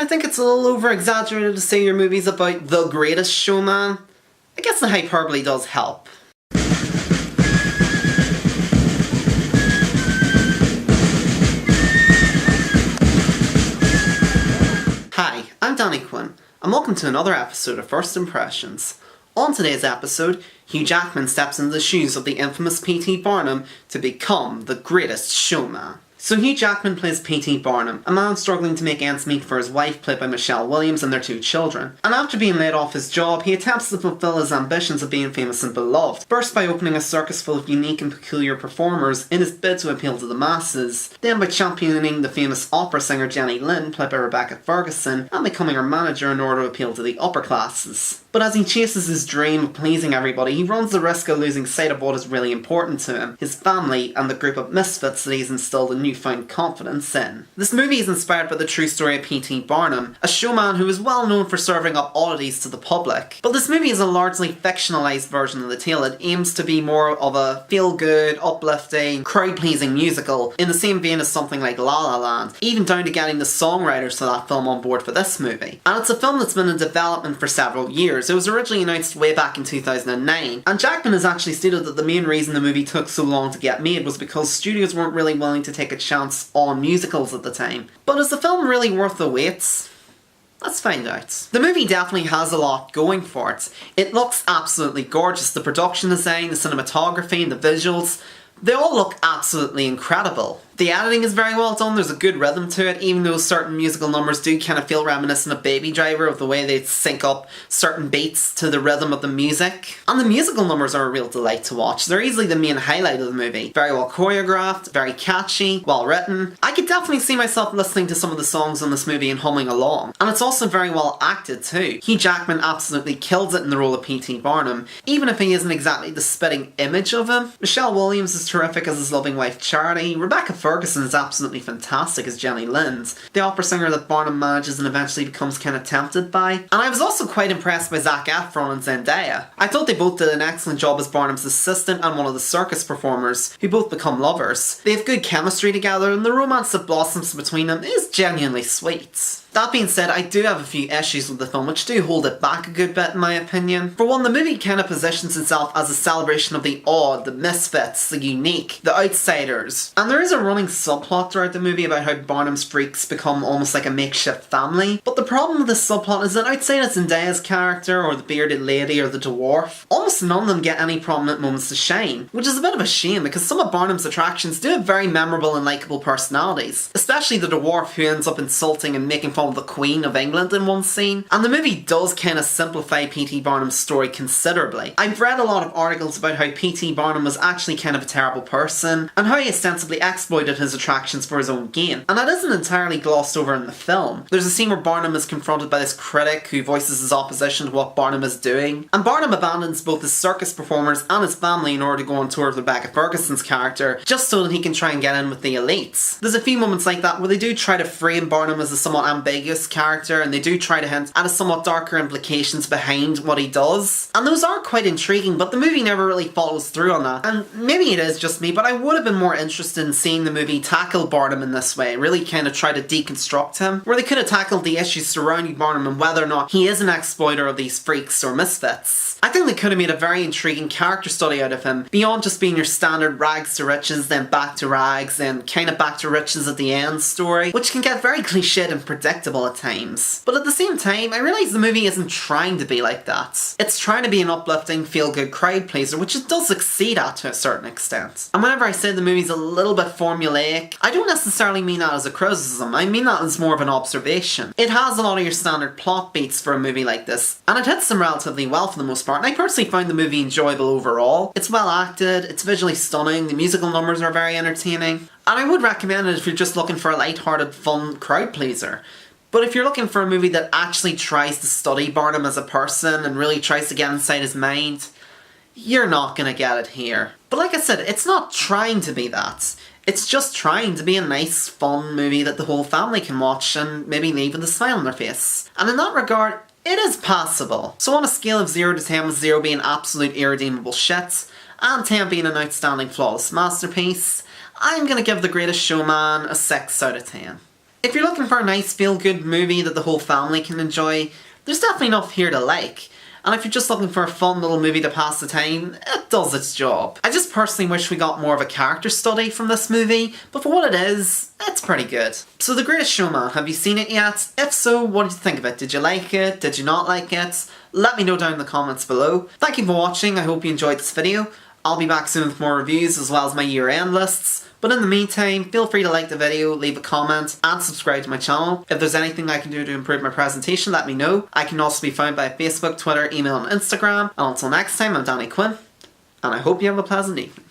I think it's a little over-exaggerated to say your movie's about the greatest showman. I guess the hyperbole does help. Hi, I'm Danny Quinn, and welcome to another episode of First Impressions. On today's episode, Hugh Jackman steps into the shoes of the infamous P.T. Barnum to become the greatest showman. So Hugh Jackman plays P.T. Barnum, a man struggling to make ends meet for his wife, played by Michelle Williams, and their 2 children. And after being laid off his job, he attempts to fulfill his ambitions of being famous and beloved, first by opening a circus full of unique and peculiar performers in his bid to appeal to the masses, then by championing the famous opera singer Jenny Lind, played by Rebecca Ferguson, and becoming her manager in order to appeal to the upper classes. But as he chases his dream of pleasing everybody, he runs the risk of losing sight of what is really important to him, his family and the group of misfits that he's instilled a newfound confidence in. This movie is inspired by the true story of P.T. Barnum, a showman who is well known for serving up oddities to the public. But this movie is a largely fictionalised version of the tale. It aims to be more of a feel-good, uplifting, crowd-pleasing musical, in the same vein as something like La La Land, even down to getting the songwriters to that film on board for this movie. And it's a film that's been in development for several years. It was originally announced way back in 2009, and Jackman has actually stated that the main reason the movie took so long to get made was because studios weren't really willing to take a chance on musicals at the time. But is the film really worth the wait? Let's find out. The movie definitely has a lot going for it. It looks absolutely gorgeous. The production design, the cinematography, and the visuals, they all look absolutely incredible. The editing is very well done, there's a good rhythm to it, even though certain musical numbers do kind of feel reminiscent of Baby Driver, of the way they sync up certain beats to the rhythm of the music. And the musical numbers are a real delight to watch. They're easily the main highlight of the movie. Very well choreographed, very catchy, well written. I could definitely see myself listening to some of the songs in this movie and humming along. And it's also very well acted too. Hugh Jackman absolutely kills it in the role of P.T. Barnum, even if he isn't exactly the spitting image of him. Michelle Williams is terrific as his loving wife Charity. Rebecca Ferguson is absolutely fantastic as Jenny Lind, the opera singer that Barnum manages and eventually becomes kind of tempted by. And I was also quite impressed by Zac Efron and Zendaya. I thought they both did an excellent job as Barnum's assistant and one of the circus performers, who both become lovers. They have good chemistry together, and the romance that blossoms between them is genuinely sweet. That being said, I do have a few issues with the film which do hold it back a good bit in my opinion. For one, the movie kind of positions itself as a celebration of the odd, the misfits, the unique, the outsiders. And there is a running subplot throughout the movie about how Barnum's freaks become almost like a makeshift family. But the problem with this subplot is that outside of Zendaya's character, or the bearded lady, or the dwarf, almost none of them get any prominent moments to shine. Which is a bit of a shame because some of Barnum's attractions do have very memorable and likeable personalities. Especially the dwarf who ends up insulting and making fun of the Queen of England in one scene. And the movie does kind of simplify P.T. Barnum's story considerably. I've read a lot of articles about how P.T. Barnum was actually kind of a terrible person, and how he ostensibly exploited his attractions for his own gain. And that isn't entirely glossed over in the film. There's a scene where Barnum is confronted by this critic who voices his opposition to what Barnum is doing, and Barnum abandons both his circus performers and his family in order to go on tour with Rebecca Ferguson's character, just so that he can try and get in with the elites. There's a few moments like that where they do try to frame Barnum as a somewhat ambiguous character, and they do try to hint at a somewhat darker implications behind what he does. And those are quite intriguing, but the movie never really follows through on that. And maybe it is just me, but I would have been more interested in seeing the movie tackle Barnum in this way, really kind of try to deconstruct him, where they could have tackled the issues surrounding Barnum and whether or not he is an exploiter of these freaks or misfits. I think they could have made a very intriguing character study out of him, beyond just being your standard rags to riches, then back to rags, then kind of back to riches at the end story, which can get very cliched and predictable at times. But at the same time, I realise the movie isn't trying to be like that. It's trying to be an uplifting, feel-good crowd pleaser, which it does succeed at to a certain extent. And whenever I say the movie's a little bit formulaic, I don't necessarily mean that as a criticism, I mean that as more of an observation. It has a lot of your standard plot beats for a movie like this, and it hits them relatively well for the most part, and I personally found the movie enjoyable overall. It's well acted, it's visually stunning, the musical numbers are very entertaining, and I would recommend it if you're just looking for a light-hearted, fun crowd pleaser. But if you're looking for a movie that actually tries to study Barnum as a person and really tries to get inside his mind, you're not gonna get it here. But like I said, it's not trying to be that. It's just trying to be a nice, fun movie that the whole family can watch and maybe leave with a smile on their face. And in that regard, it is passable. So on a scale of 0 to 10, with 0 being absolute irredeemable shit, and 10 being an outstanding, flawless masterpiece, I'm gonna give The Greatest Showman a 6 out of 10. If you're looking for a nice feel-good movie that the whole family can enjoy, there's definitely enough here to like. And if you're just looking for a fun little movie to pass the time, it does its job. I just personally wish we got more of a character study from this movie, but for what it is, it's pretty good. So The Greatest Showman, have you seen it yet? If so, what did you think of it? Did you like it? Did you not like it? Let me know down in the comments below. Thank you for watching, I hope you enjoyed this video. I'll be back soon with more reviews as well as my year-end lists. But in the meantime, feel free to like the video, leave a comment, and subscribe to my channel. If there's anything I can do to improve my presentation, let me know. I can also be found by Facebook, Twitter, email, and Instagram. And until next time, I'm Danny Quinn, and I hope you have a pleasant evening.